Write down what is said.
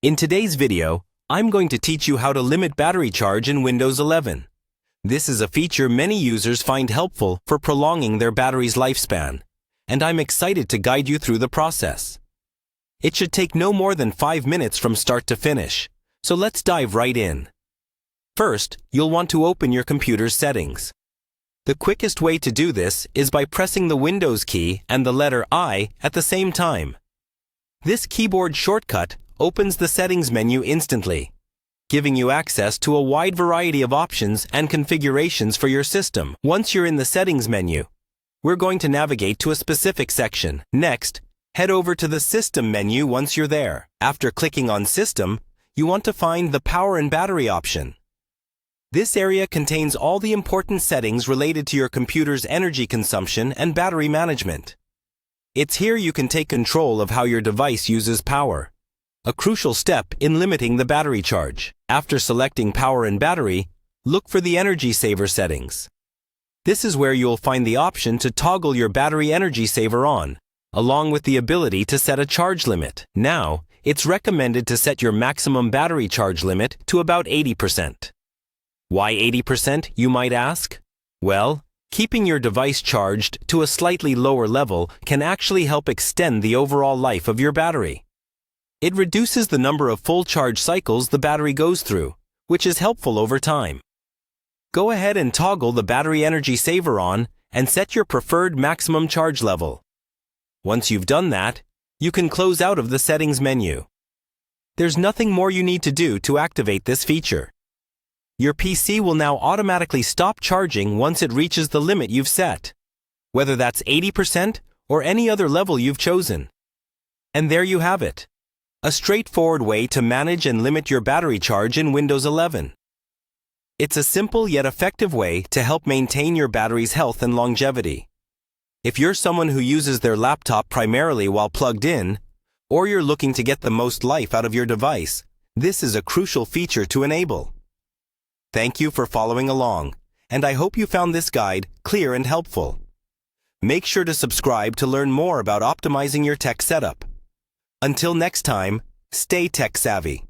In today's video, I'm going to teach you how to limit battery charge in Windows 11. This is a feature many users find helpful for prolonging their battery's lifespan, and I'm excited to guide you through the process. It should take no more than 5 minutes from start to finish, so let's dive right in. First, you'll want to open your computer's settings. The quickest way to do this is by pressing the Windows key and the letter I at the same time. This keyboard shortcut opens the settings menu instantly, giving you access to a wide variety of options and configurations for your system. Once you're in the settings menu, we're going to navigate to a specific section. Next, head over to the System menu once you're there. After clicking on System, you want to find the Power and Battery option. This area contains all the important settings related to your computer's energy consumption and battery management. It's here you can take control of how your device uses power, a crucial step in limiting the battery charge. After selecting Power and Battery, look for the Energy Saver settings. This is where you'll find the option to toggle your battery energy saver on, along with the ability to set a charge limit. Now, it's recommended to set your maximum battery charge limit to about 80%. Why 80%, you might ask? Well, keeping your device charged to a slightly lower level can actually help extend the overall life of your battery. It reduces the number of full charge cycles the battery goes through, which is helpful over time. Go ahead and toggle the battery energy saver on and set your preferred maximum charge level. Once you've done that, you can close out of the settings menu. There's nothing more you need to do to activate this feature. Your PC will now automatically stop charging once it reaches the limit you've set, whether that's 80% or any other level you've chosen. And there you have it, a straightforward way to manage and limit your battery charge in Windows 11. It's a simple yet effective way to help maintain your battery's health and longevity. If you're someone who uses their laptop primarily while plugged in, or you're looking to get the most life out of your device, this is a crucial feature to enable. Thank you for following along, and I hope you found this guide clear and helpful. Make sure to subscribe to learn more about optimizing your tech setup. Until next time, stay tech savvy.